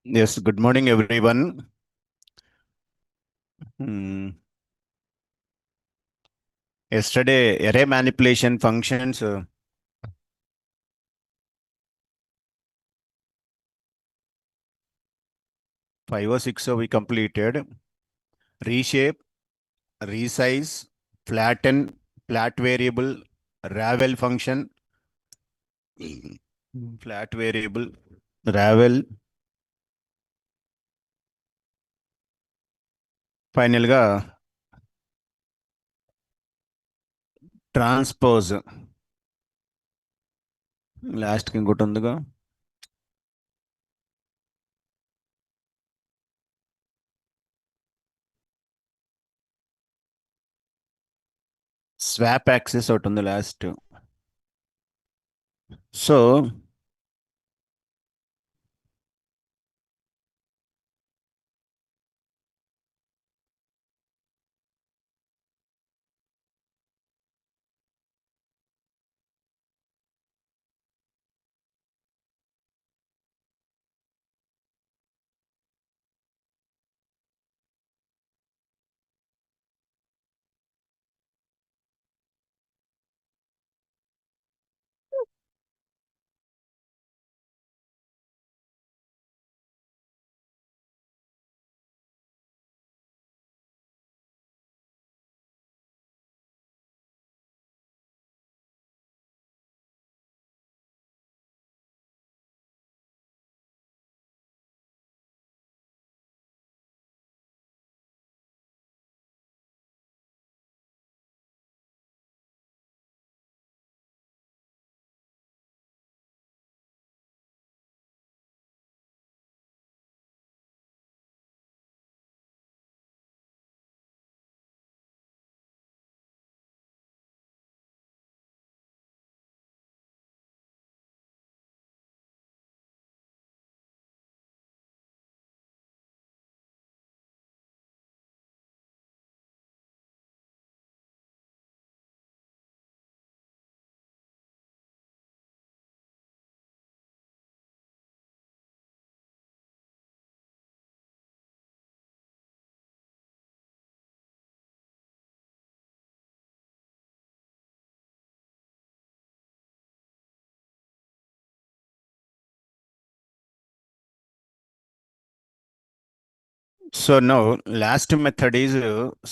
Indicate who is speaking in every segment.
Speaker 1: Yes, good morning, everyone. Hmm. Yesterday, array manipulation functions, five or six we completed. Reshape, resize, flatten, flat variable, ravel function, flat variable, ravel. Final గా transpose last కి ఇంకోటి ఉందిగా swap access ఒకటి ఉంది last. So now last method is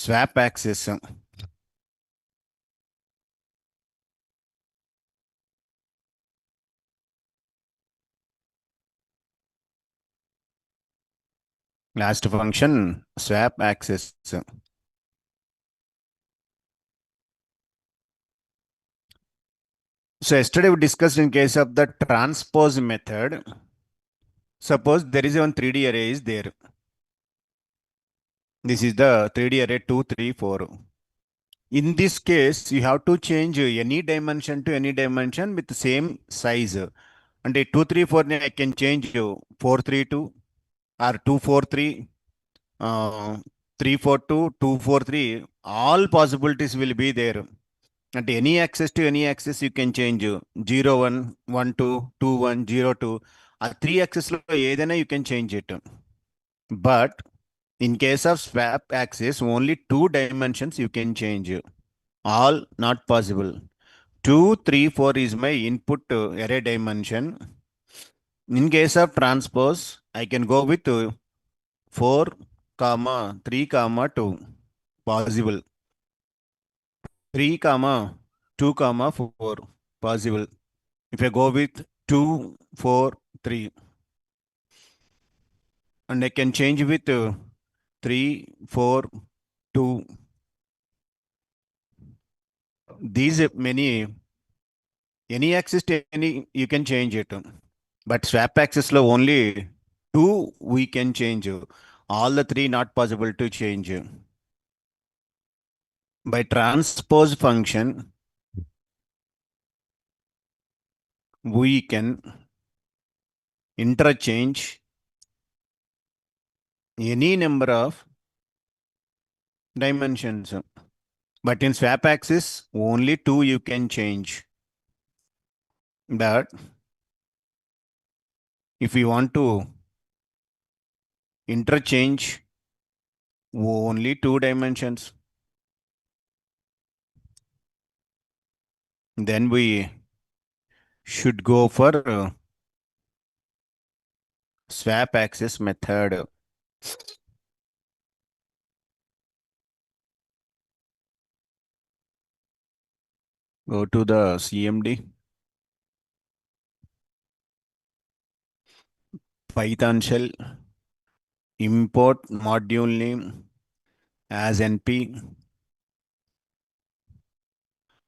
Speaker 1: swap access. Last function swap access. So yesterday we discussed in case of the transpose method. Suppose there is one 3D array is there. This is the 3D array 2, 3, 4. In this case, you have to change any dimension to any dimension with the same size. And 2, 3, 4 I can change 4, 3, 2 or 2, 4, 3, 3, 4, 2, 2, 4, 3. All possibilities will be there. At any access to any access, you can change 0, 1, 1, 2, 2, 1, 0, 2. A 3 access lo ఏదైనా you can change it. But in case of swap access, only 2 dimensions you can change. All not possible. 2, 3, 4 is my input array dimension. In case of transpose, I can go with 4, comma 3, comma 2. Possible. 3, comma 2, comma 4. Possible. If I go with 2, 4, 3, and I can change with 3, 4, 2. These any access to any, you can change it. But swap access lo only 2 we can change. All the 3 not possible to change. By transpose function, we can interchange any number of dimensions. But in swap access, only 2 you can change. But if you want to interchange only 2 dimensions. Then we should go for swap axis method. Go to the CMD. Python shell. Import module name as np.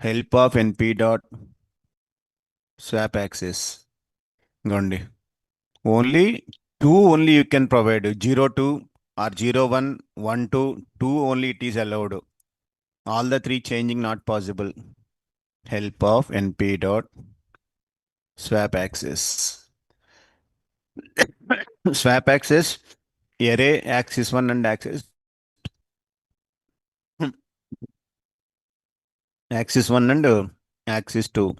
Speaker 1: Help of np dot swap axis. Gondi. Only two only you can provide. 02 or 01, 12, 2 only it is allowed. All the three changing not possible. Help of np dot swap axis. Swap axis, array axis 1 and axis 1 and axis 2.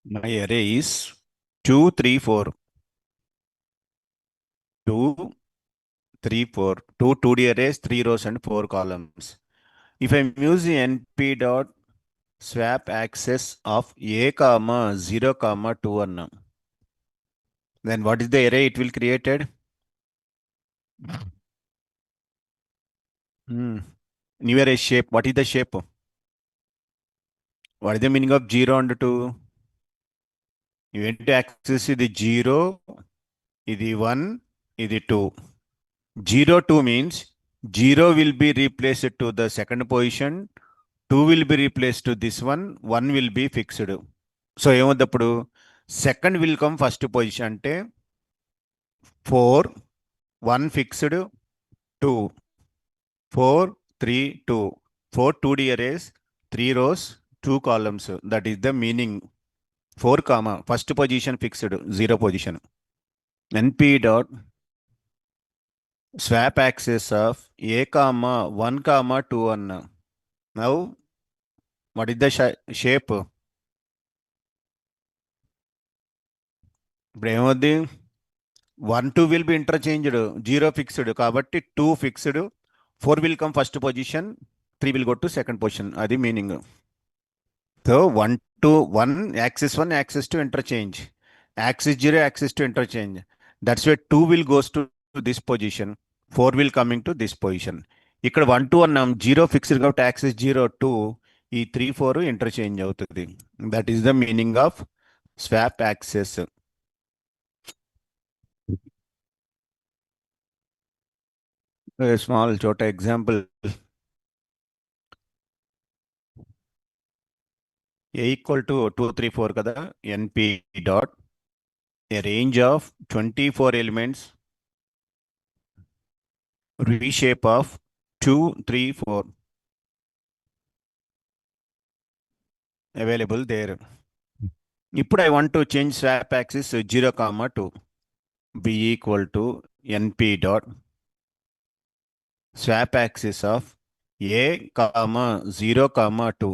Speaker 1: My array is 2, 3, 4. 2, 3, 4. Two 2D arrays, 3 rows and 4 columns. If I'm using np dot swap axis of a comma 0 comma 2 1, then what is the array it will created? New array shape. What is the shape? What is the meaning of 0 and 2? You want to access the 0, the 1, the 2. 0, 2 means 0 will be replaced to the second position, 2 will be replaced to this one, 1 will be fixed. So, ఏమవుతప్పుడు second will come first position అంటే 4, 1 fixed, 2, 4, 3, 2. 4 2D arrays, 3 rows, 2 columns. That is the meaning. 4 comma, first position fixed, 0 position. np dot swap axis of a comma 1 comma 2 1. Now, what is the shape? ఇప్పుడు ఏమవుద్ది 1 2 will be interchanged, 0 fixed కాబట్టి 2 fixed, 4 will come first position, 3 will go to second position. అది meaning. So 1 2 1 axis 1 axis 2 interchange, axis 0 axis 2 interchange. That's why 2 will goes to this position, 4 will coming to this position. ఇక్కడ 1 2 అన్నాం, 0 fixed కాబట్టి axis 0 2, ఈ 3 4 interchange అవుతుంది. That is the meaning of swap access. Small చోట example A equal to 2 3 4 కదా, ఎన్పి dot A range of 24 elements reshape of 2 3 4 available there. ఇప్పుడు I want to change swap axis 0 comma 2. B equal to np dot swap axis of a comma 0 comma 2.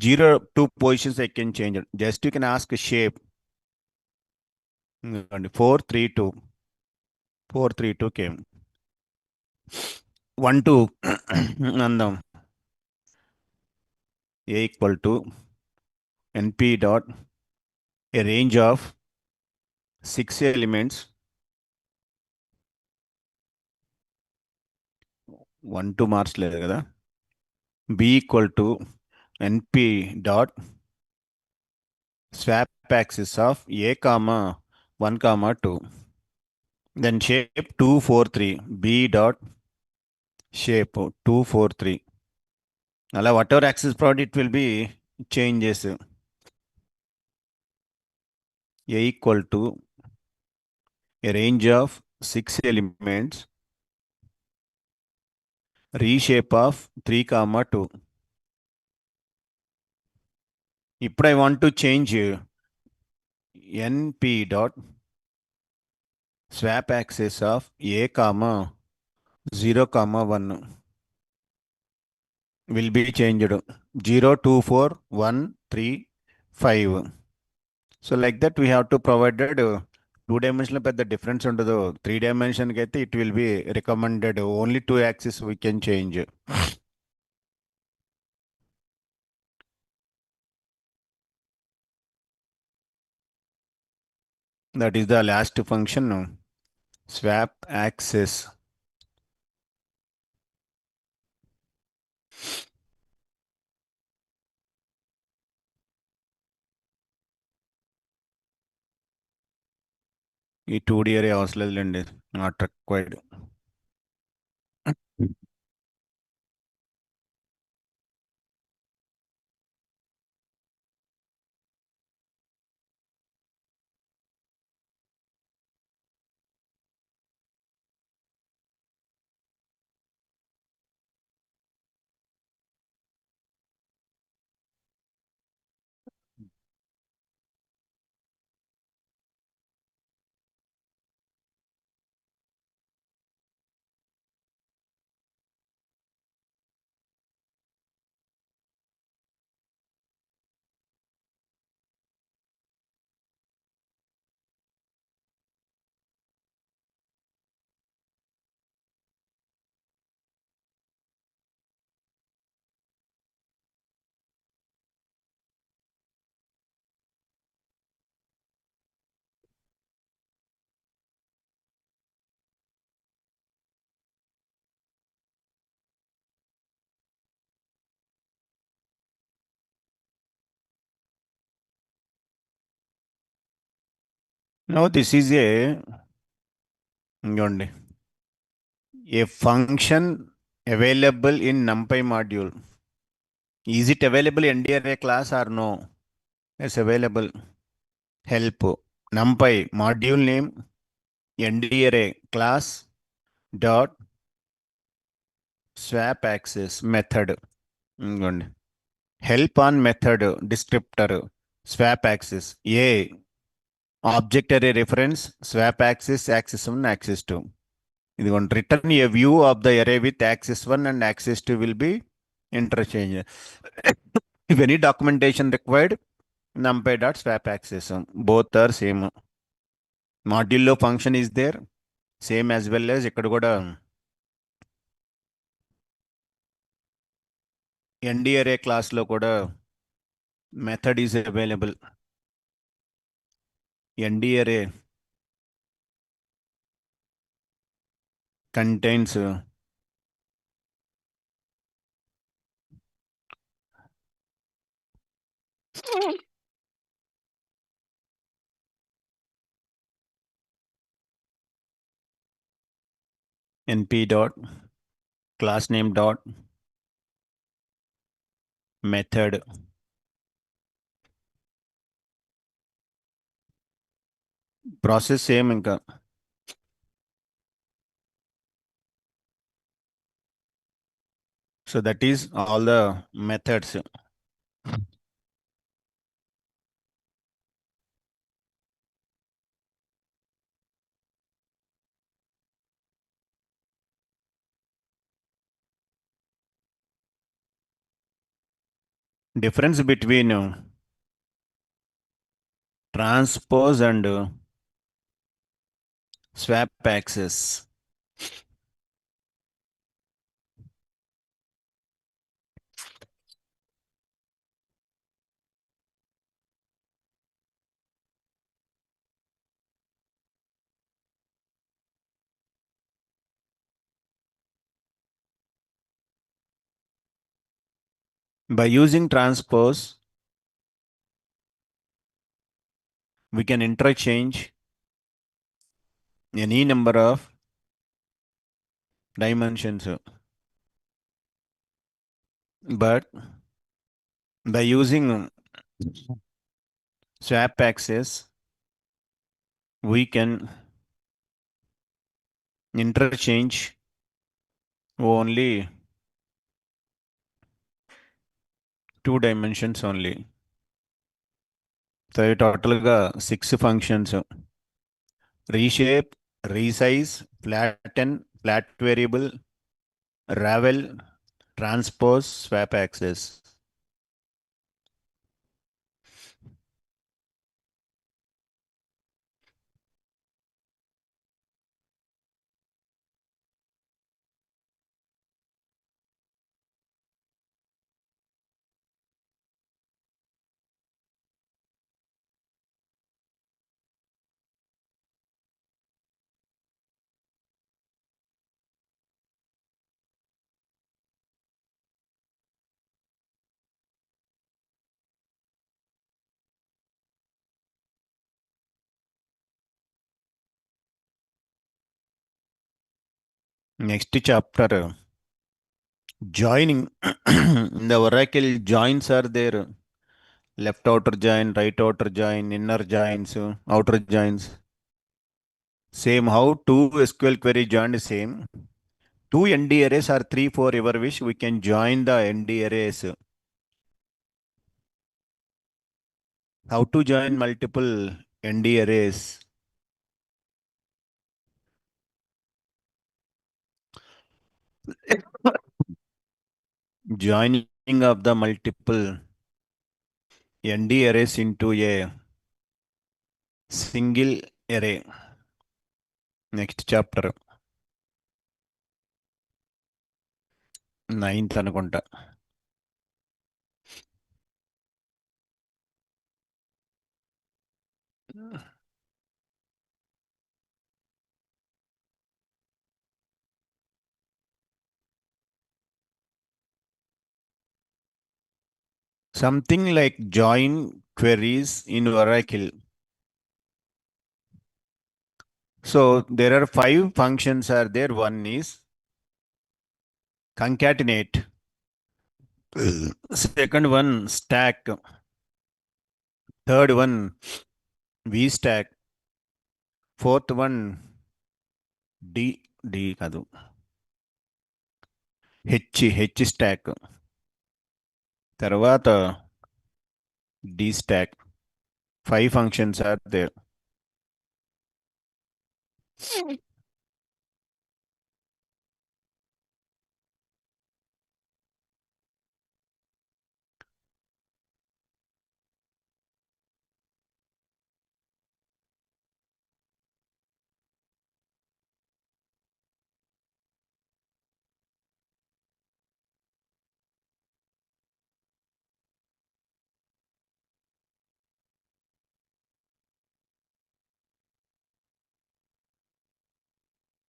Speaker 1: 0 2 positions I can change it. Just you can ask a shape. And 4 3 2 4 3 2 came 1 2 andam a equal to np dot a range of 6 elements 1 2 marks లేదు కదా b equal to np dot swap axis of a comma 1 comma 2, then shape 2 4 3 b dot shape 2 4 3 అలా whatever axis product it will be changes a equal to a range of 6 elements reshape of 3 comma 2. ఇప్పుడు I want to change np dot swap axis of a comma 0 comma 1 will be changed 0 2 4 1 3 5. So like that we have to provided 2 dimensional పెద్ద difference ఉండదు 3 dimension కి అయితే it will be recommended only 2 axis we can change. That is the last function swap axis. ఈ 2D array అవసరం లేదులేండి, not required. Now this is ఇంకోండి a function available in NumPy module. Is it available in NDRA class or no? It's available. Help NumPy module name NDRA class dot swap axis method. ఇంకోండి help on method descriptor swap axis a object array reference swap axis axis 1 axis 2. ఇదిగోండి return a view of the array with axis 1 and axis 2 will be interchange. If any documentation required, numpy dot swap axis both are same. Module లో function is there same as well as ఇక్కడ కూడా NDRA class లో కూడా method is available. NDRA contains np dot class name dot method process same ఇంకా. So that is all the methods. difference between transpose and swap access. By using transpose, we can interchange any number of dimensions. But by using swap access, we can interchange only two dimensions only. So total ga six functions: reshape, resize, flatten, flat variable, ravel, transpose, swap access. Next chapter, joining. In the Oracle, joins are there. Left outer join, right outer join, inner joins, outer joins. Same how two SQL query joined same. Two ND arrays or three, four, ever wish, we can join the ND arrays. How to join multiple ND arrays? Joining of the multiple ND arrays into a single array. Next chapter, ninth అనుకుంటా. Something like join queries in Oracle. So there are five functions are there. One is concatenate. Second one, stack. Third one, vstack. Fourth one, D కాదు, H stack. తర్వాత D stack. Five functions are there.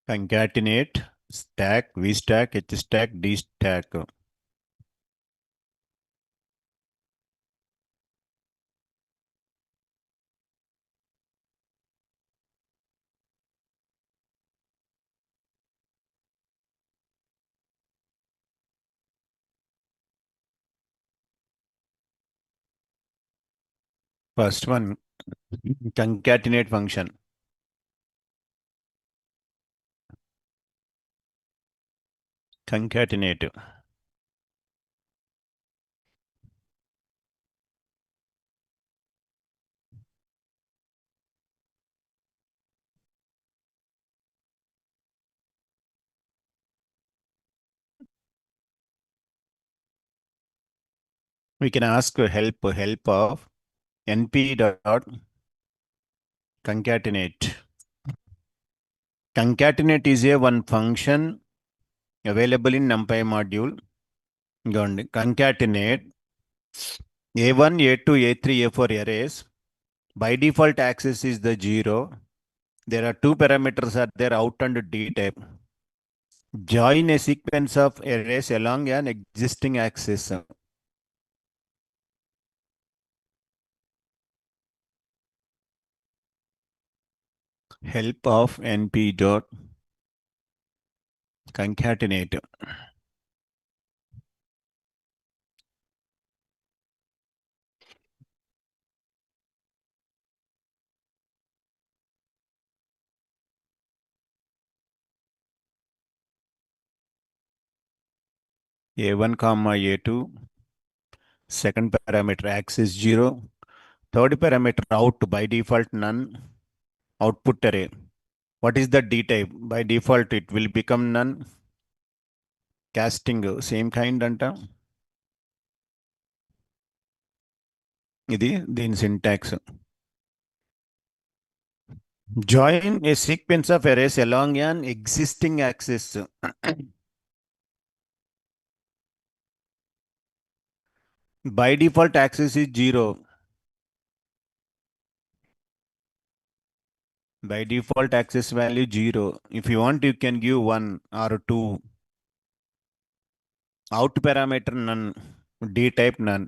Speaker 1: Concatenate, stack, vstack, H stack, D stack. First one, concatenate function. Concatenate. We can ask help of np dot concatenate. Concatenate is a one function available in NumPy module. Concatenate A1, A2, A3, A4 arrays. By default access is the 0. There are two parameters are there, out and D type. Join a sequence of arrays along an existing axis. Help of np dot concatenate. A1 comma A2. Second parameter axis 0. Third parameter out by default none. Output array. What is the D type? By default it will become none. Casting same kind anta. ఇది దీని syntax. Join a sequence of arrays along an existing axis. By default axis is 0. By default axis value 0. If you want, you can give 1 or 2. Out parameter none. D type none.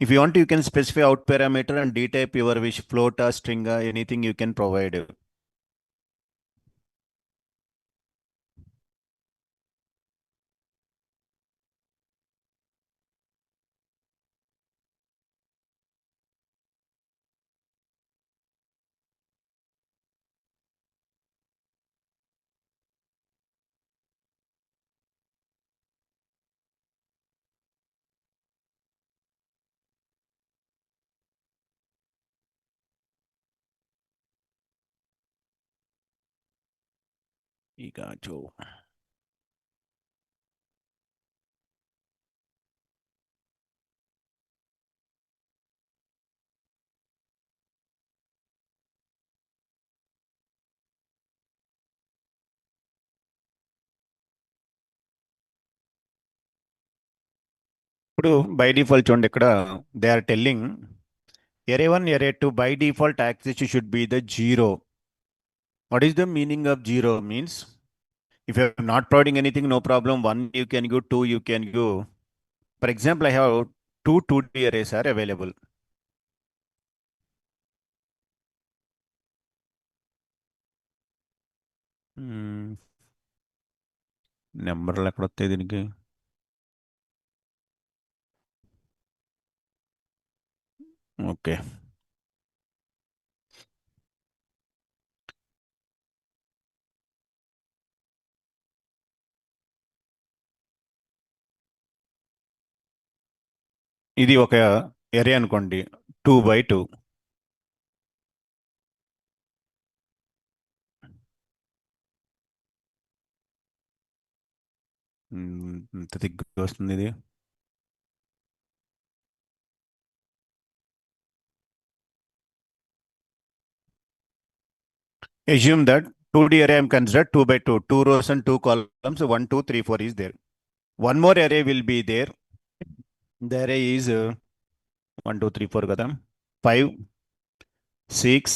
Speaker 1: If you want, you can specify out parameter and D type your wish, float or string or anything you can provide. Pikachu. ఇప్పుడు by default చూడండి ఇక్కడ they are telling array 1 array 2 by default axis should be the 0. What is the meaning of 0? Means if you are not providing anything, no problem. 1 you can go, 2 you can go. For example, I have two 2D arrays are available. నెంబర్లు ఎక్కడ వస్తాయి దీనికి? Okay, ఇది ఒక area అనుకోండి, 2 by 2. ఇంత దిగ్గు వస్తుంది ఇది. Assume that 2D array I am considered 2 by 2, 2 rows and 2 columns, 1, 2, 3, 4 is there. One more array will be there. The array is 1, 2, 3, 4 కదా, 5, 6,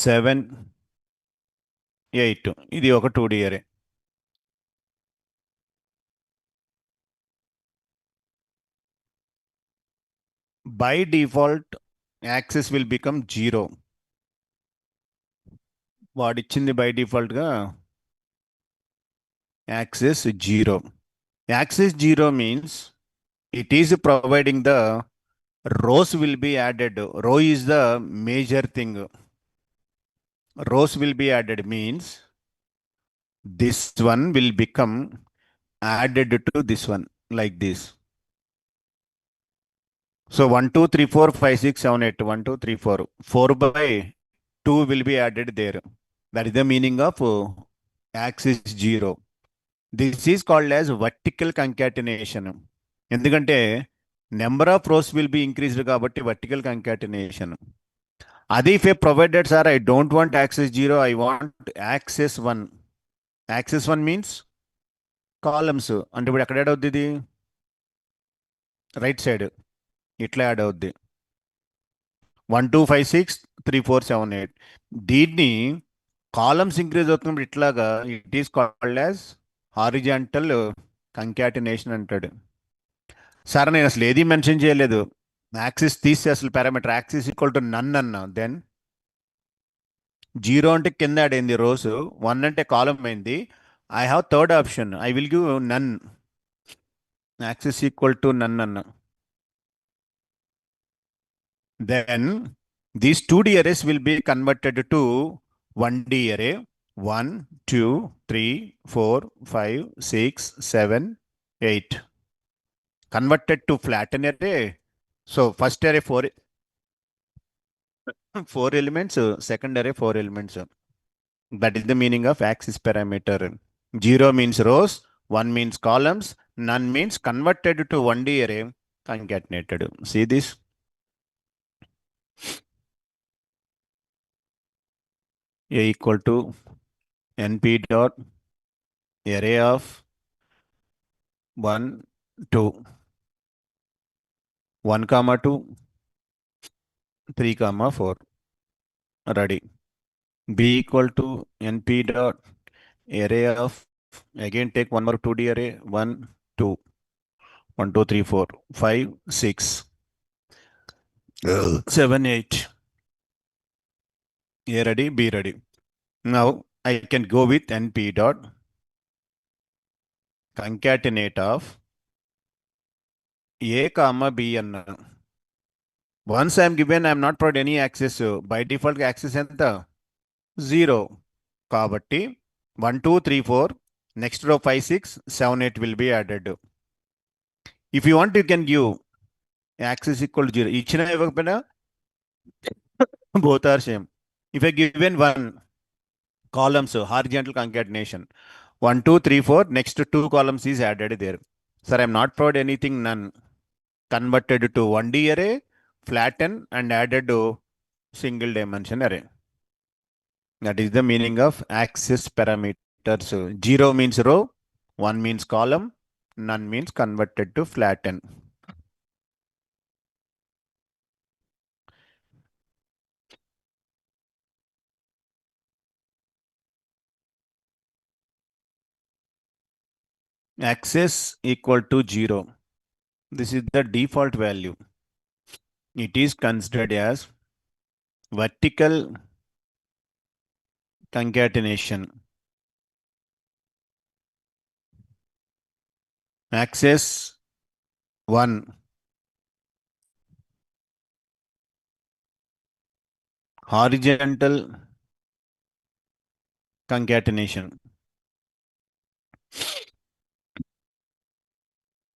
Speaker 1: 7, 8. ఇది ఒక 2D array. By default axis will become 0. వాడిచ్చింది by default గా axis 0. Axis 0 means it is providing the rows will be added. Row is the major thing. Rows will be added means this one will become added to this one like this. So 1, 2, 3, 4, 5, 6, 7, 8. 1, 2, 3, 4. 4 by 2 will be added there. That is the meaning of axis 0. This is called as vertical concatenation. ఎందుకంటే number of rose will be increased కాబట్టి vertical concatenation. అది if A provided sir I don't want access 0, I want access 1. Access 1 means columns. అంటే ఇప్పుడు ఎక్కడ add అవుద్ది ఇది? Right side ఇట్లా add అవుద్ది. 1 2 5 6 3 4 7 8. దీన్ని కాలమ్స్ ఇంక్రీజ్ అవుతున్నప్పుడు ఇట్లాగా it is called as horizontal concatenation అంటాడు. సార్ నేను అసలు ఏది మెన్షన్ చేయలేదు. యాక్సిస్ తీస్తే అసలు parameter axis equal to none అన్నా. దెన్ 0 అంటే కింద యాడ్ అయింది రోస్, 1 అంటే కాలం అయింది. I have third option, I will give none. Axis equal to none అన్నా. Then these 2D arrays will be converted to 1D array. 1, 2, 3, 4, 5, 6, 7, 8. Converted to flatten array. So first array 4 elements, second array 4 elements. That is the meaning of axis parameter. 0 means rows, 1 means columns, none means converted to 1D array concatenated. See this? A equal to np dot array of 1, 2, 1 comma 2, 3 comma 4. Ready. B equal to np dot array of, again take one more 2D array, 1, 2, 1, 2, 3, 4, 5, 6, 7, 8. A ready, B ready. Now I can go with np dot concatenate of A comma B అన్నా. Once I am given, I am not provided any access. By default access ఎంత? 0. కాబట్టి 1 2 3 4 next row 5 6 7 8 will be added. If you want, you can give access equal to 0. ఇచ్చిన ఇవ్వకపోయినా both are same. If I given one columns horizontal concatenation 1 2 3 4, next 2 columns is added there. Sir, I am not provided anything, none. Converted to 1D array, flatten and added to single dimension array. That is the meaning of axis parameters. 0 means row, 1 means column, none means converted to flatten. Axis equal to 0. This is the default value. It is considered as vertical concatenation. Axis 1. Horizontal concatenation.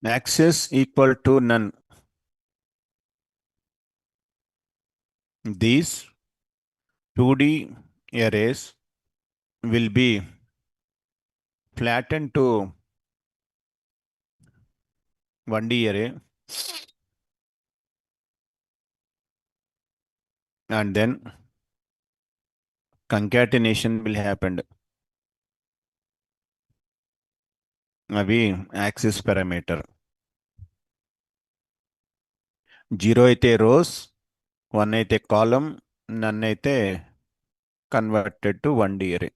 Speaker 1: Axis equal to none. These 2D arrays will be flattened to 1D array and then concatenation will happen. అవి axis parameter. 0 అయితే rose, 1 అయితే కాలం, నన్ అయితే converted to 1D array.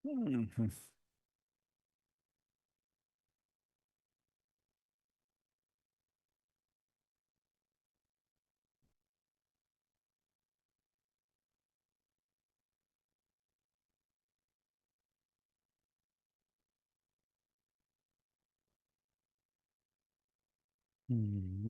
Speaker 1: Mhm. Hmm.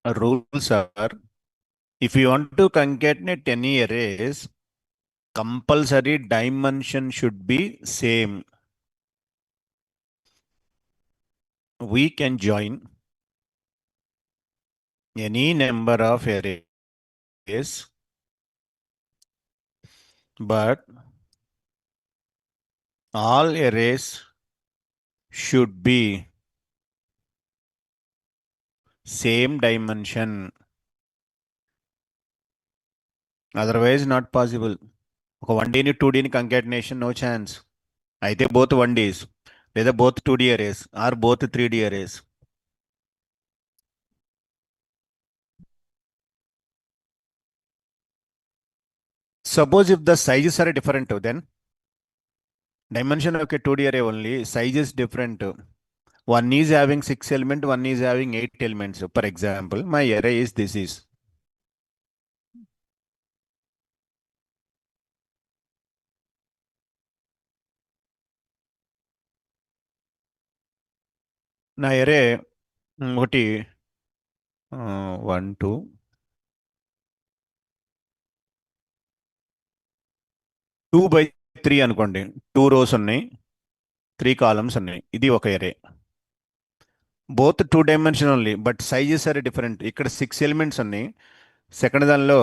Speaker 1: Rules are, if you want to concatenate any arrays, compulsory dimension should be same. We can join any number of arrays, but all arrays should be same dimension. Otherwise, not possible. ఒక 1D ని 2Dని concatenation no chance. అయితే both 1Ds లేదా both 2D arrays or both 3D arrays. Suppose if the sizes are different, then dimension of a 2D array only, size is different. One is having 6 elements, one is having 8 elements. For example, my array is this is. నా ఎరే ఒకటి 1 2 2/3 అనుకోండి. 2 rows ఉన్నాయి, 3 columns ఉన్నాయి. ఇది ఒక array. Both 2 dimension only, but sizes are different. ఇక్కడ 6 elements ఉన్నాయి. Second దానిలో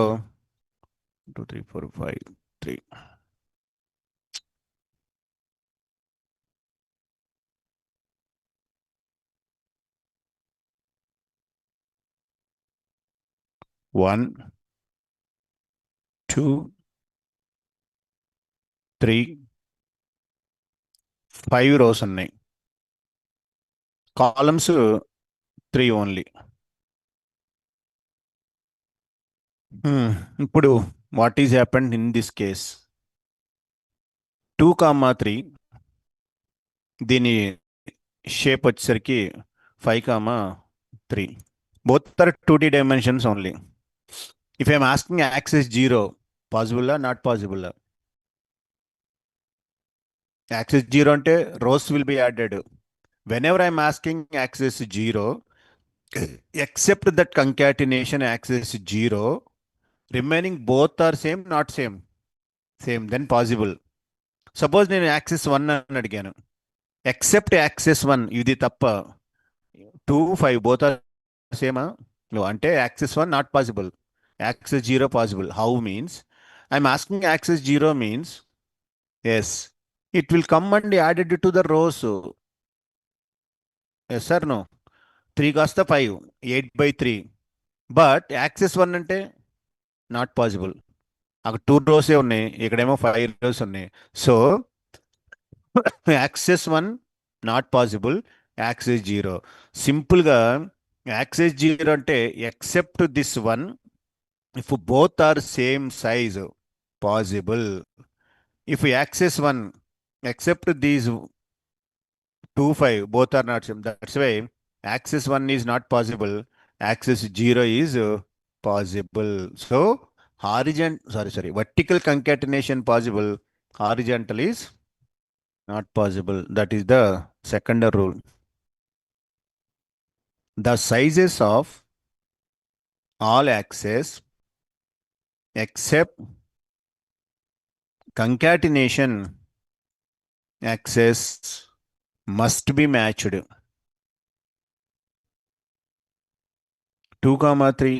Speaker 1: 2 3 4 5 3 1 2 3 5 rows ఉన్నాయి. Columns 3 only. ఇప్పుడు what is happened in this case? 2 3, దీని షేప్ వచ్చేసరికి 5 3. Both are 2D dimensions only. If I'm asking axis 0, పాసిబుల్లా నాట్ పాసిబుల్? యాక్సెస్ 0 అంటే rows will be added. Whenever I'm asking axis 0, except that concatenation access 0, remaining both are same, not same? Same, then possible. Suppose నేను access 1 అని అడిగాను, except access 1, ఇది తప్ప 2 5 both are సేమా? అంటే axis 1 not possible, axis 0 possible. How means I'm asking axis 0 means yes, it will come and added to the rows. Yes sir no? 3 కాస్త 5, 8/3. But access 1 అంటే not possible. అక్కడ 2 rows ఉన్నాయి, ఇక్కడేమో 5 rows ఉన్నాయి. So axis 1 not possible, axis 0. సింపుల్గా axis 0 అంటే except this 1, if both are same size, possible. If axis 1 except these 2 5 both are not same, that's why axis 1 is not possible, axis 0 is possible. So vertical concatenation possible, horizontal is not possible. That is the second rule. The sizes of all axes except concatenation axes must be matched. 2 3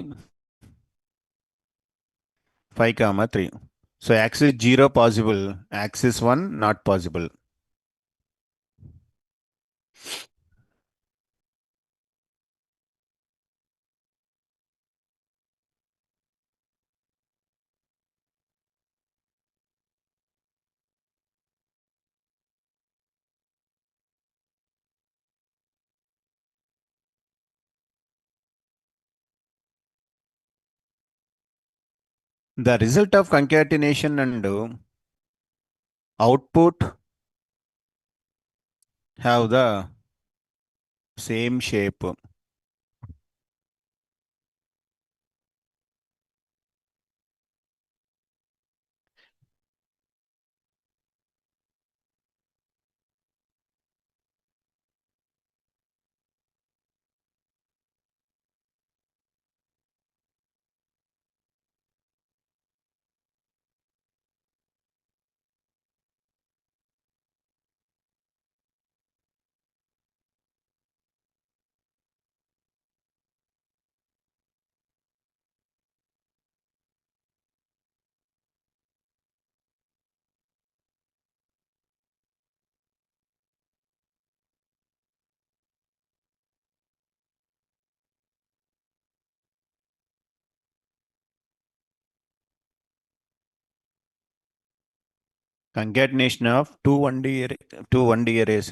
Speaker 1: 5 3. So axis 0 possible, axis 1 not possible. The result of concatenation and output have the same shape. Concatenation of two 1D arrays.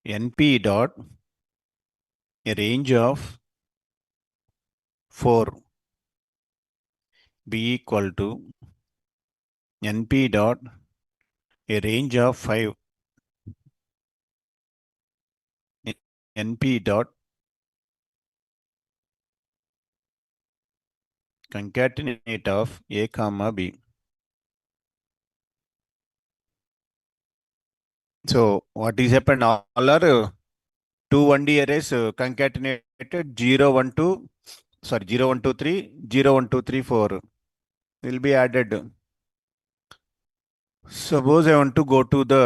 Speaker 1: np dot a range of 4 be equal to np dot a range of 5 np dot concatenate of a comma b. So what is happened? All are two 1D arrays concatenated 0, 1, 2, sorry, 0, 1, 2, 3, 0, 1, 2, 3, 4 will be added. Suppose I want to go to the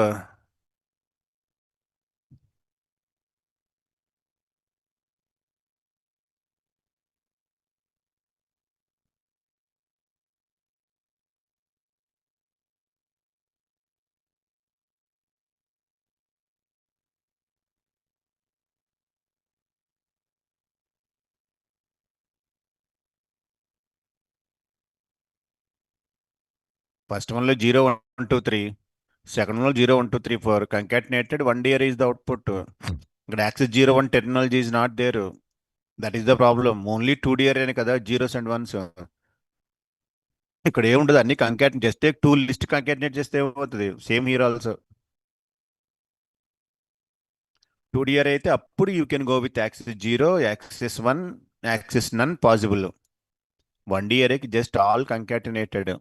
Speaker 1: first one 0, 1, 2, 3. Second one 0, 1, 2, 3, 4. Concatenated 1D array is the output. But access 0, 1 terminology is not there. That is the problem. Only 2D array kada zeros and ones. ఇక్కడ ఏముండదు అన్ని concatenate చేస్తే two list concatenate చేస్తే ఏమవుతుంది same here also 2D array అయితే అప్పుడు you can go with axis 0 axis 1 axis none possible 1D arrayకి just all concatenated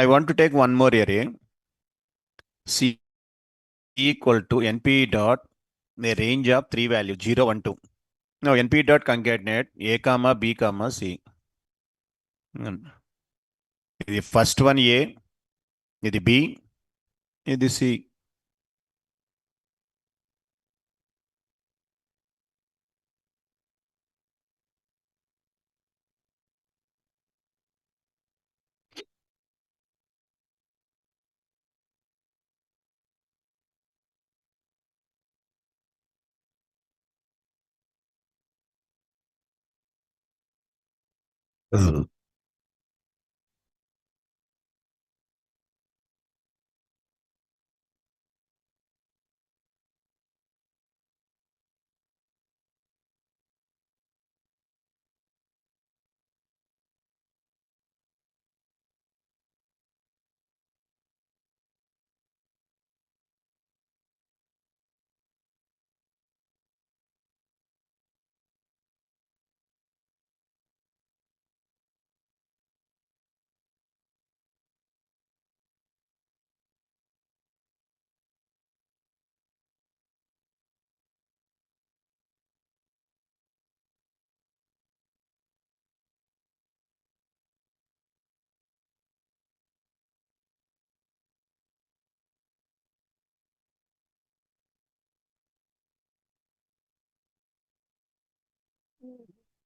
Speaker 1: I want to take one more array C equal to np dot a range of 3 values 0, 1, 2. Now np dot concatenate a comma b comma c. The first one a, ఇది b, ఇది c.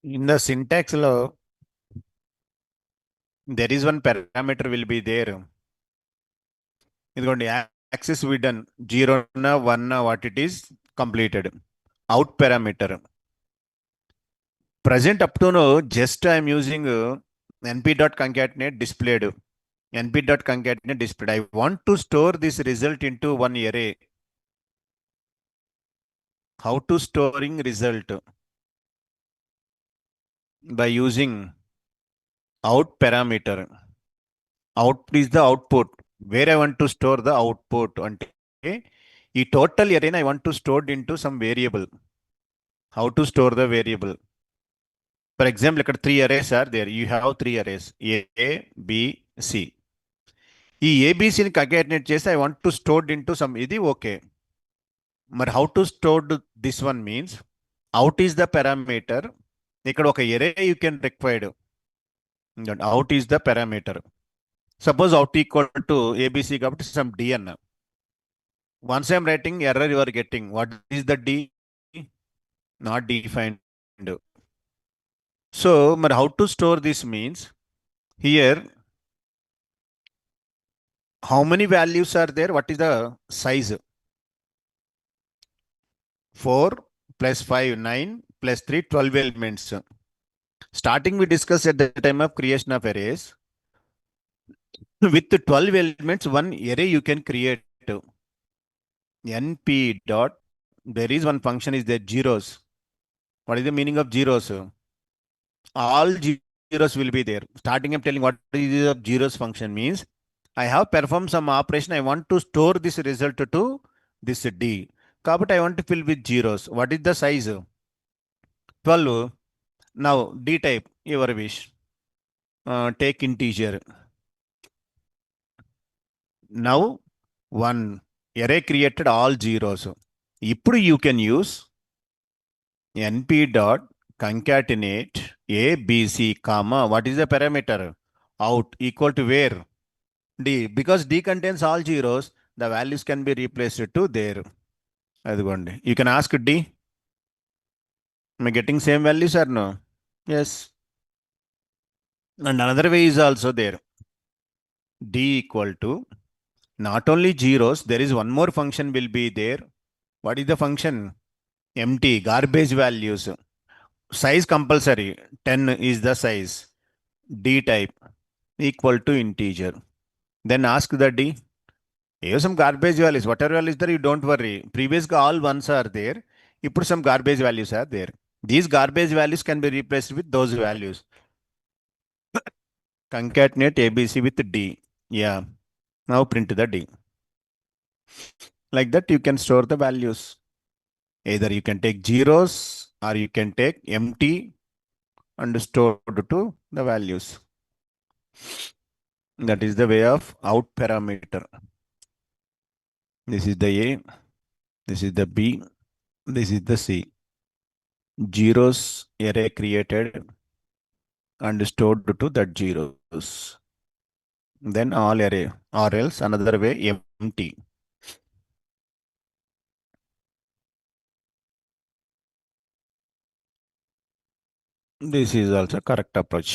Speaker 1: In the syntax law, there is one parameter will be there. ఇదిగోండి axis we done 0 1 what it is completed out parameter present up to now just I am using np.concatenate displayed np.concatenate displayed. I want to store this result into one array. How to storing result? By using out parameter. Out is the output where I want to store the output. అంటే ఈ total array I want to store into some variable. How to store the variable? For example, ఇక్కడ 3 arrays are there. You have 3 arrays A, B, C. ఈ ఏబిసిని concatenate చేసి I want to stored into some ఇది okay. మరి how to stored this one means out is the parameter. ఇక్కడ ఒక array you can required. Out is the parameter. Suppose out equal to ABC కాబట్టి some D అన్న. Once I'm writing error you are getting. What is the D? Not defined. So మరి how to store this means here how many values are there? What is the size? 4 plus 5, 9 plus 3, 12 elements. Starting we discussed at the time of creation of arrays. With 12 elements, one array you can create. np dot, there is one function is there, zeros. What is the meaning of zeros? All zeros will be there. Starting I'm telling what is the zeros function means. I have performed some operation. I want to store this result to this D. But I want to fill with zeros. What is the size? 12. Now D type, your wish. Take integer. Now 1. Array created all zeros. ఇప్పుడు you can use np dot concatenate abc comma what is the parameter out equal to where d, because d contains all zeros, the values can be replaced to there. అదిగోండి, you can ask d, am I getting same values or no? Yes. And another way is also there, d equal to not only zeros, there is one more function will be there. What is the function? Empty, garbage values. Size compulsory, 10 is the size. D type equal to integer. Then ask the D. Here some garbage values. Whatever values there, you don't worry. Previously all ones are there. You put some garbage values are there. These garbage values can be replaced with those values. Concatenate ABC with D. Yeah. Now print the D. Like that you can store the values. Either you can take zeros or you can take empty and store to the values. That is the way of out parameter. This is the A, this is the B, this is the C. Zeros array created and stored to that zeros. Then all array, or else another way empty. This is also correct approach.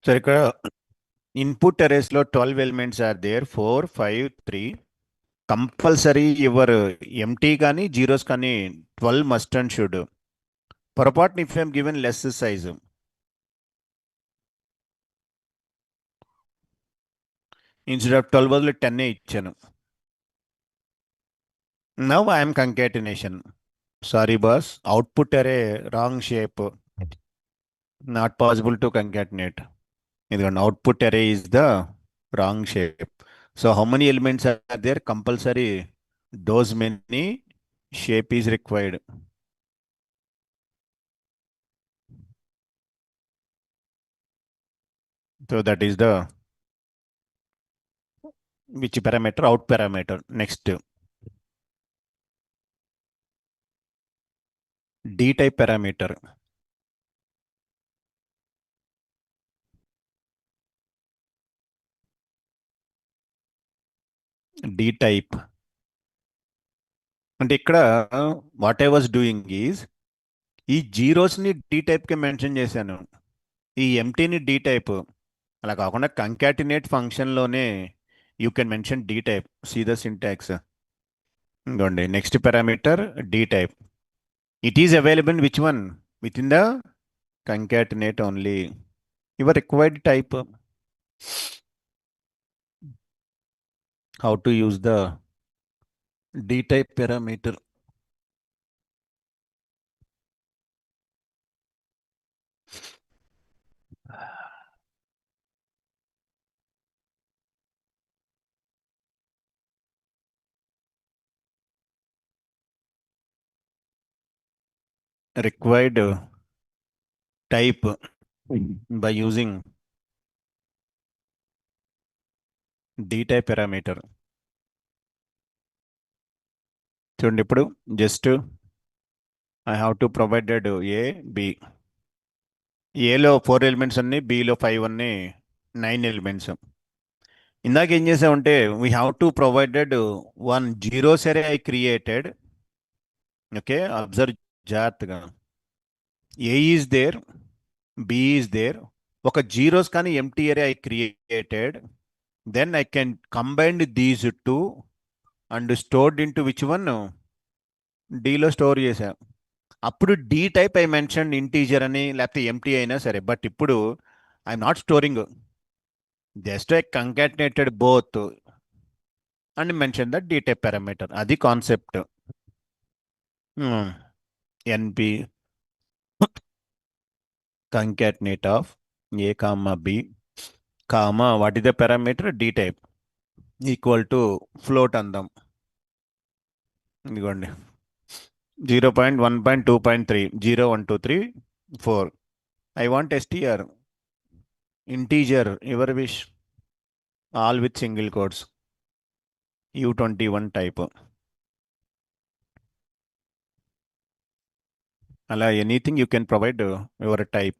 Speaker 1: So ఇక్కడ input arrays లో 12 elements are there, 4, 5, 3. Compulsory your empty కానీ zeros కానీ 12 must and should. పొరపాటున if I'm given less size, instead of 12 బదులు 10 ఇచ్చాను. Now I'm concatenation. Sorry boss, output array wrong shape, not possible to concatenate. ఇదిగోండి, output array is the wrong shape. So how many elements are there? Compulsory those many shape is required. So that is the which parameter? Out parameter. Next, D type parameter. D type. అంటే ఇక్కడ what I was doing is, ఈ జీరోస్ని D టైప్కి mention చేశాను, ఈ ఎంటీని D type. అలా కాకుండా concatenate ఫంక్షన్లోనే you can mention D type. See the syntax. ఇంకోండి, next parameter D type. It is available which one? With in the concatenate only. Your required type. How to use the D type parameter? Required type by using D type parameter. చూడండి, ఇప్పుడు just I have to provided A B. ఏలో 4 elements అన్ని, below 5 అన్ని, 9 elements. ఇందాక ఏం చేసామంటే we have to provided 1 zeros array I created. Okay, observe జాగ్రత్తగా. A is there, B is there, ఒక జీరోస్ కానీ empty array I created. Then I can combine these two and stored into which one? డీలో store చేసా. అప్పుడు D type I mention integer అని, లేకపోతే empty అయినా సరే. బట్ ఇప్పుడు I'm not storing, just I concatenated both and mention the D type parameter. అది concept. NP concatenate of A comma B comma what is the parameter? D type equal to float అందాం. ఇదిగోండి, 0.1.2.3, 0, 1, 2, 3, 4. I want str, integer, your wish, all with single quotes, U21 type. Ala anything you can provide your type.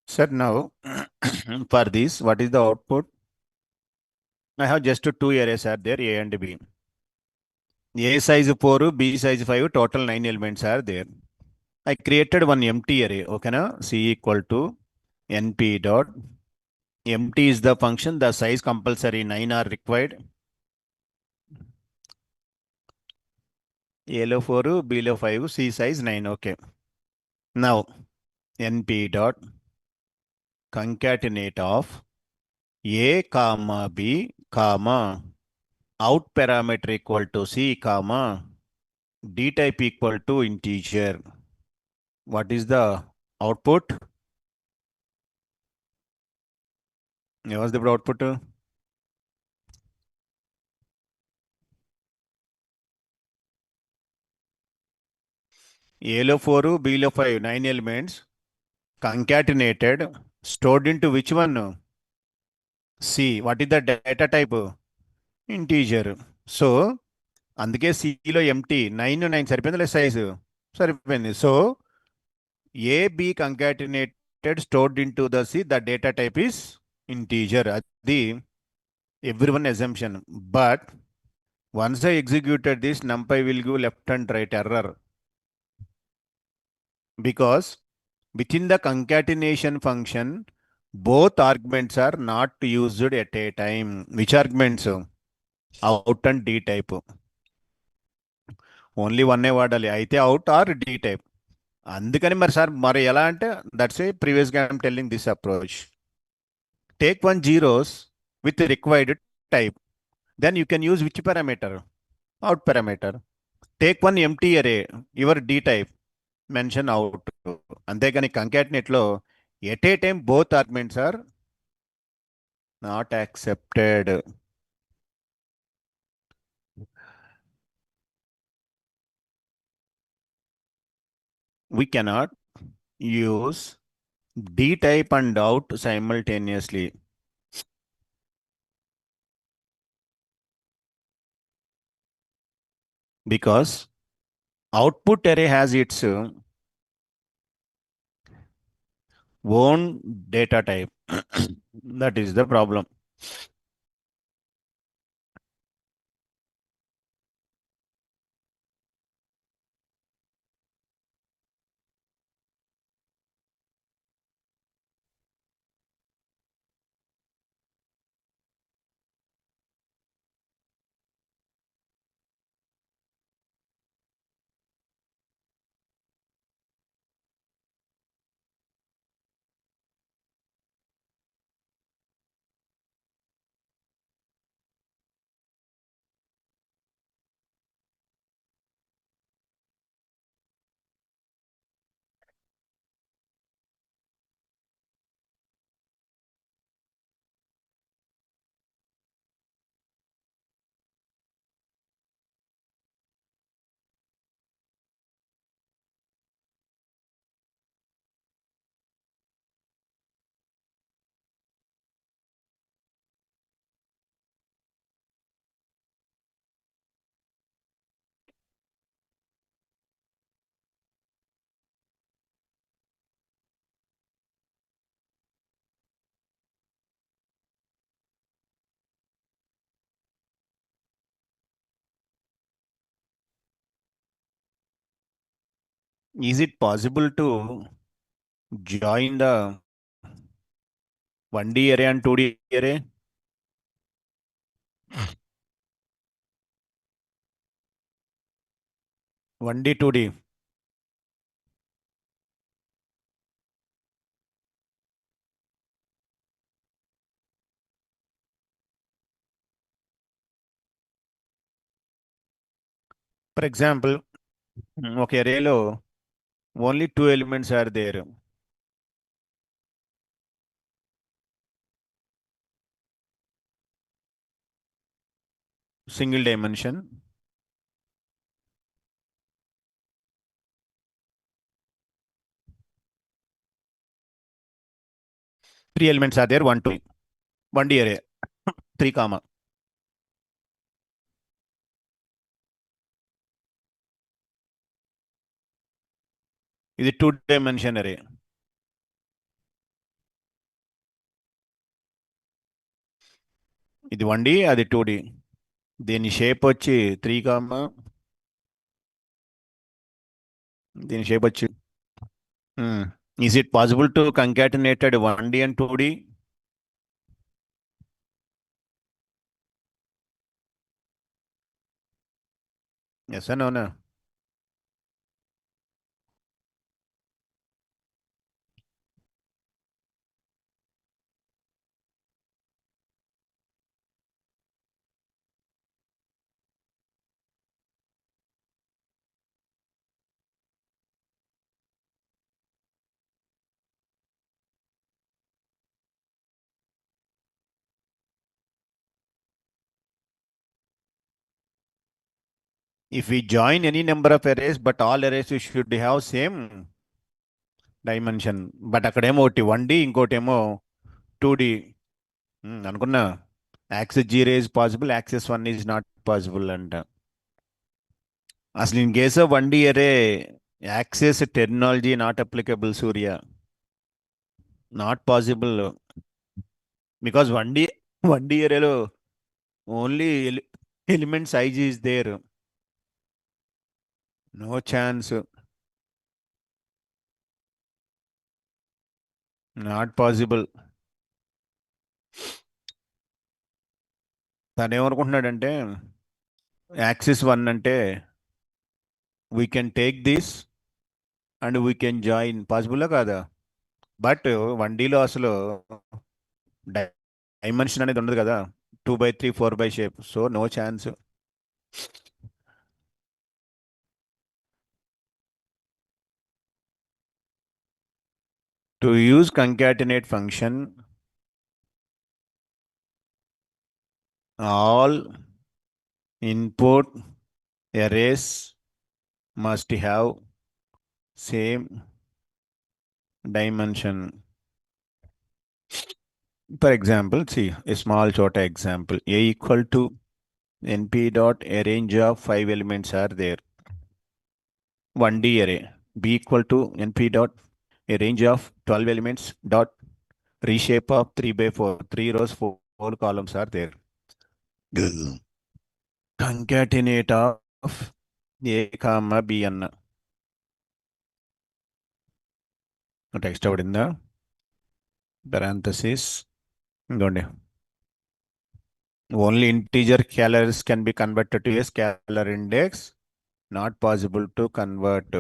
Speaker 1: Sir, now for this, what is the output? I have just two arrays are there, A and B. A size 4, B size 5, total 9 elements are there. I created one empty array. Okay, na? C equal to np dot empty is the function. The size compulsory 9 are required. A లో 4, B లో 5, C size 9. Okay. Now np dot concatenate of A comma B comma out parameter equal to C comma D type equal to integer. What is the output? What's the output? A లో 4, B లో 5, 9 elements concatenated, stored into which one? C. What is the data type? Integer. So అందుకే సిలో empty 9 సరిపోయింది size సరిపోయింది. So A B concatenated stored into the C the data type is integer. అది everyone assumption. But once I executed this, numpy will give left and right error because within the concatenation function, both arguments are not used at a time. Which arguments? Out and D type. Only one వాడాలి అయితే out R D type. అందుకని మరి sir మరి ఎలా అంటే that's a ప్రీవియస్గా I'm telling this approach. Take one zeros with required type, then you can use which parameter? Out parameter. Take one empty array your D type, mention out. అంతేగాని కంకాటినేట్లో at a time both arguments are not accepted. We cannot use D type and out simultaneously. Because output array has its own data type. That is the problem. Is it possible to join the 1D array and 2D array? One D, 2D. For example, okay, array lo only two elements are there. Single dimension. Three elements are there, 1, 2. 1D array, 3 comma. ఇది 2 dimension array. ఇది 1D, అది 2D. దీని shape వచ్చి 3 comma, దీని shape వచ్చి Hmm. Is it possible to concatenated 1D and 2D? Yes or no? No. If we join any number of arrays, but all arrays should have same dimension. But అక్కడేమో ఒకటి 1D ఇంకోటేమో 2D. అనుకున్నా axis zero is possible, axis one is not possible అంట. అసలు in case of 1D array axis terminology not applicable Surya, not possible. Because 1D అరేలో only element size is there, no chance, not possible. తను ఏమనుకుంటున్నాడంటే axis one అంటే we can take this and we can join, possible కాదా? But 1Dలో అసలు dimension అనేది ఉండదు కదా, 2 by 3 4 by shape, so no chance. To use concatenate function, all input arrays must have same dimension. For example, see a small chota example. A equal to np dot a range of 5 elements are there. 1D array. B equal to np dot a range of 12 elements dot reshape of 3 by 4. 3 rows, 4 columns are there. Concatenate of A comma B అన్న text పడిందా? parenthesis ఇంకోండి, only integer scalers can be converted to A scalar index, not possible to convert.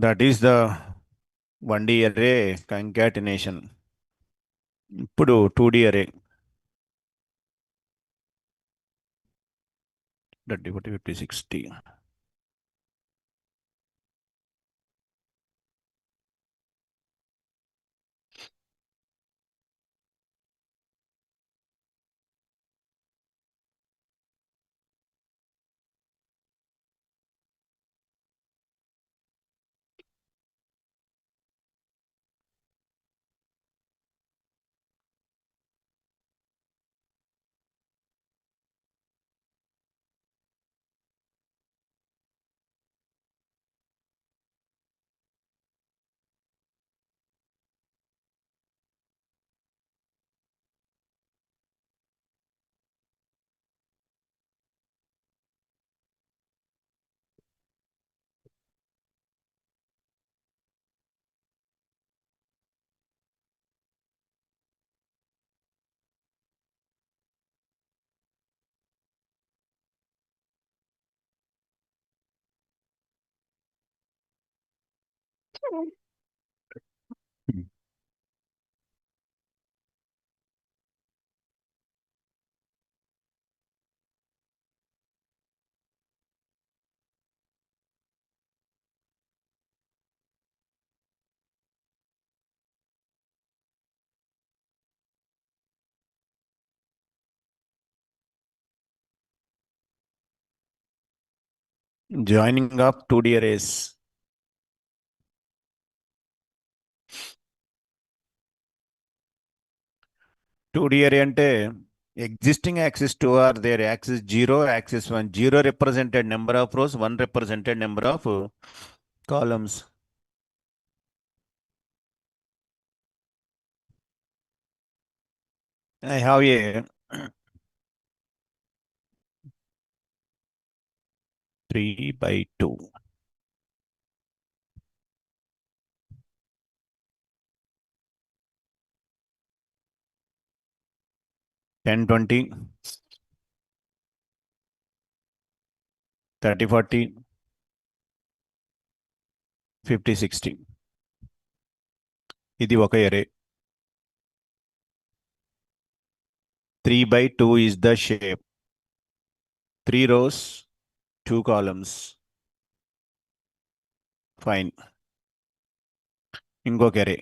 Speaker 1: That is the 1D array concatenation. ఇప్పుడు 2D array, 30 40 50 60. Joining of 2D arrays. 2D array అంటే existing axis 2 are there, axis 0, axis 1. 0 represented number of rows, 1 represented number of columns. I have a 3/2. Ten 20, 30 40, 50 60. ఇది ఒక array. 3/2 is the shape. 3 rows, 2 columns. Fine. ఇంకొక array.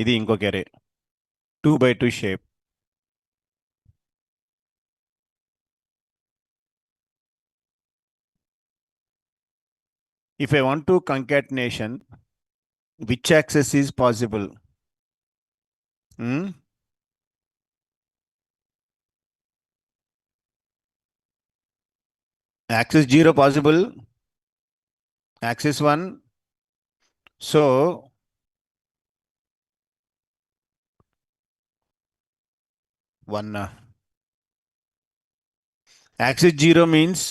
Speaker 1: ఇది ఇంకొక array. 2/2 shape. If I want to concatenation, which access is possible? Axis 0 possible. Axis 1. So 1. Axis 0 means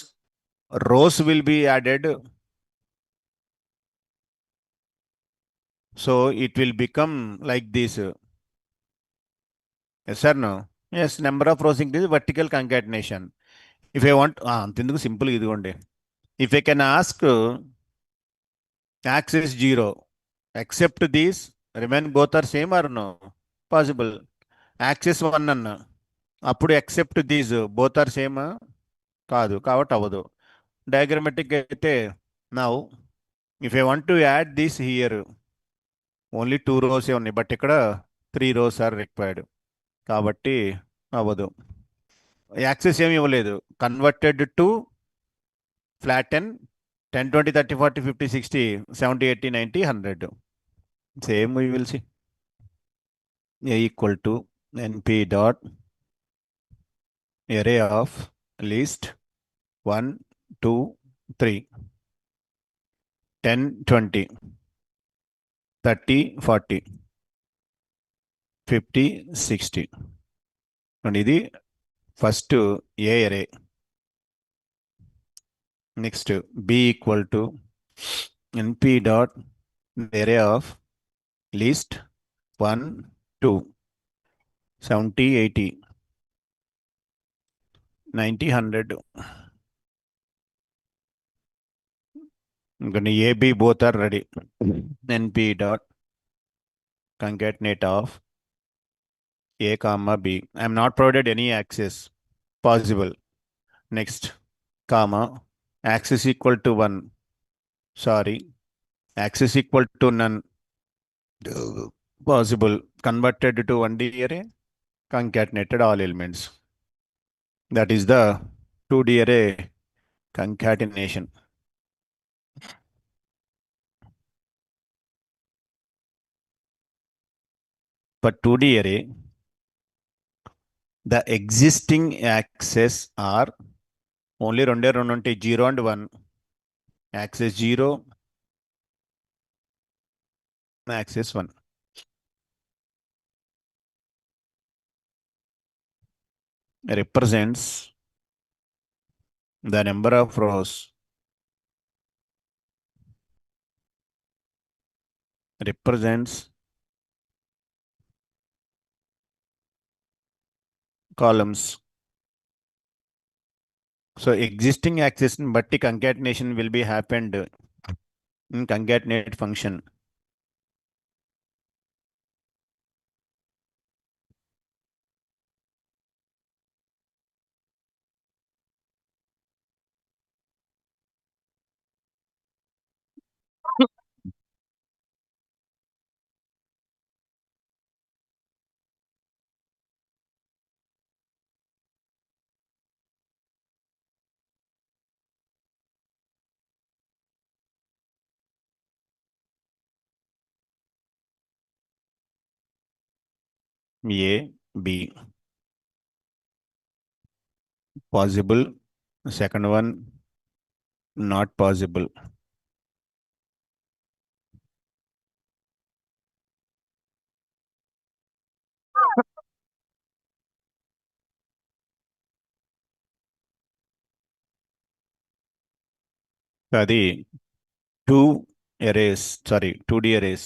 Speaker 1: rows will be added. So it will become like this. Yes or no? Yes, number of rows increase, vertical concatenation. If I want, అంతెందుకు simple ఇదిగోండి. If I can ask axis 0, except these, remain both are same or no? Possible. Axis 1 అన్న అప్పుడు except these both are same కాదు కాబట్టి అవ్వదు. Diagrammatic అయితే now if I want to add this here, only 2 rows ఉన్నాయి, but ఇక్కడ 3 rows are required కాబట్టి అవ్వదు. యాక్సెస్ ఏమి ఇవ్వలేదు. Converted to flatten 10 20 30 40 50 60 70 80 90 100. Same we will see. A equal to np dot array of list 1 2 3 10 20 30 40 50 60. And ఇది first A array. Next b equal to np dot array of list 1 2 70 80 90 100. Then a b both are ready. np dot concatenate of a comma b. I am not provided any access possible. Next comma axis equal to 1. Sorry, axis equal to none. Possible. Converted to 1D array, concatenated all elements. That is the 2D array concatenation. For 2D array, the existing access are only 0 and 1. Axis 0, axis 1. Represents the number of rows represents columns. So existing access batti concatenation will be happened in concatenate function. A, B. Possible. Second one, not possible. అది two arrays, sorry, 2D arrays.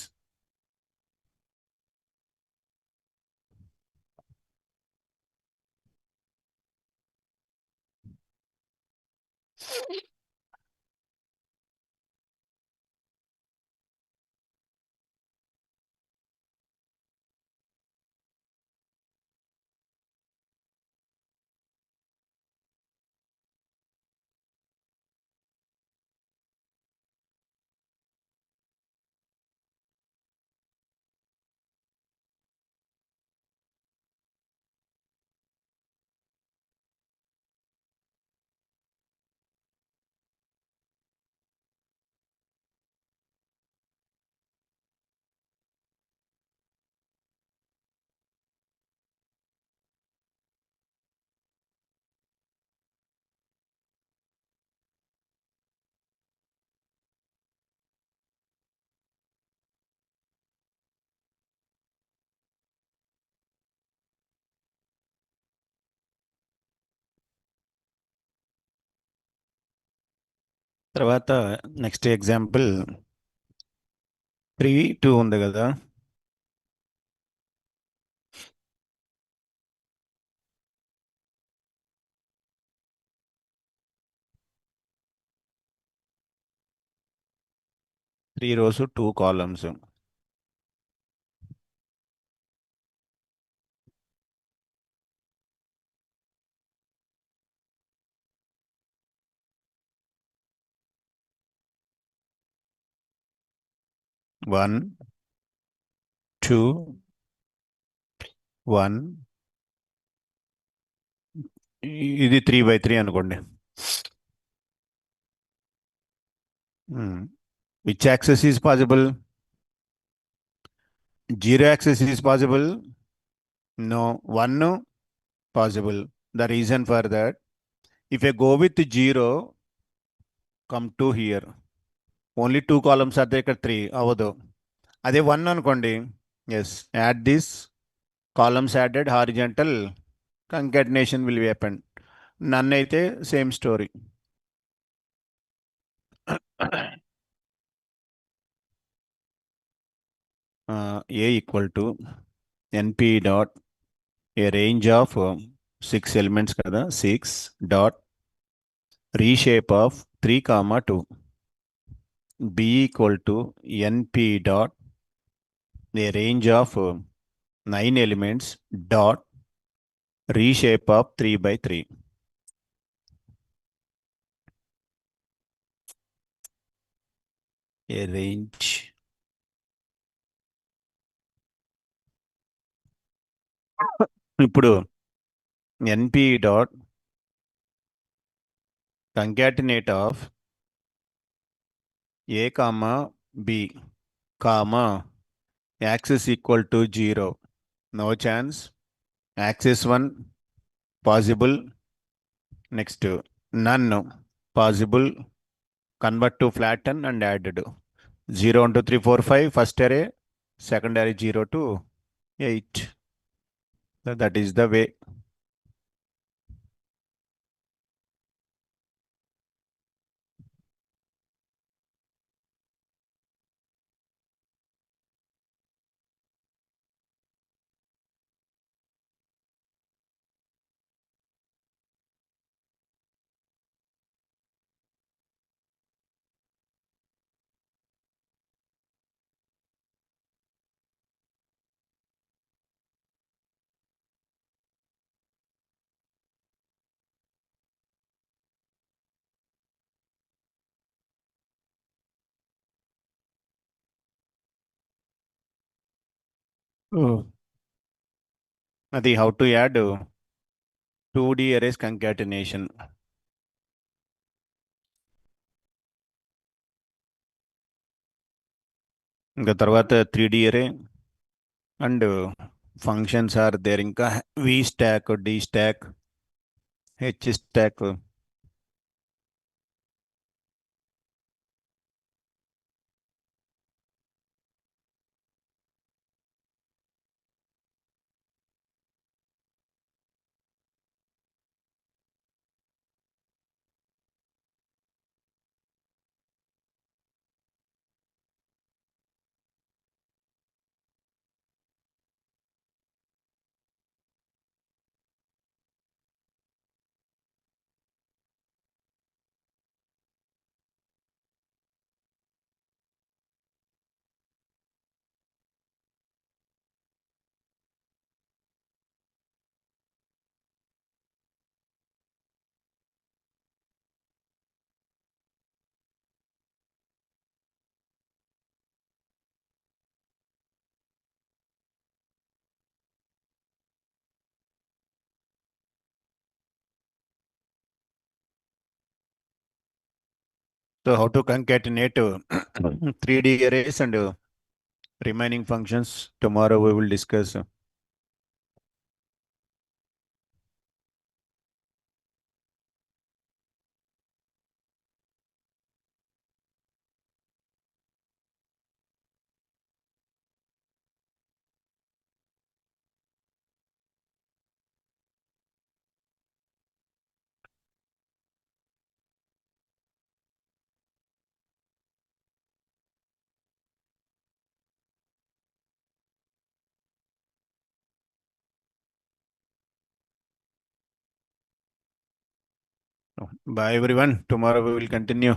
Speaker 1: తర్వాత next example 3 2 ఉంది కదా. 3 rows 2 columns. 1 2 1. ఇది 3 by 3 అనుకోండి. Which axis is possible? Zero axis is possible? No. 1 possible. The reason for that, if I go with 0, come to here. Only 2 columns are there, ఇక్కడ 3 అవ్వదు. అదే 1 అనుకోండి, yes, add this, columns added, horizontal concatenation will be happen. None అయితే same story. A equal to np dot a range of 6 elements కదా, 6 dot reshape of 3 comma 2. B equal to np dot a range of 9 elements dot reshape of 3 by 3. A range. ఇప్పుడు np dot concatenate of a comma b comma axis equal to 0. No chance. Axis 1 possible. Next, none possible. Convert to flatten and added. 0 1 2 3 4 5 first array, second array 0 to 8. So that is the way. అది how to add 2D arrays concatenation. ఇంకా తర్వాత 3D array and functions are there. ఇంకా V stack, D stack, H stack. So how to concatenate 3D arrays and remaining functions tomorrow we will discuss. Bye everyone. Tomorrow we will continue.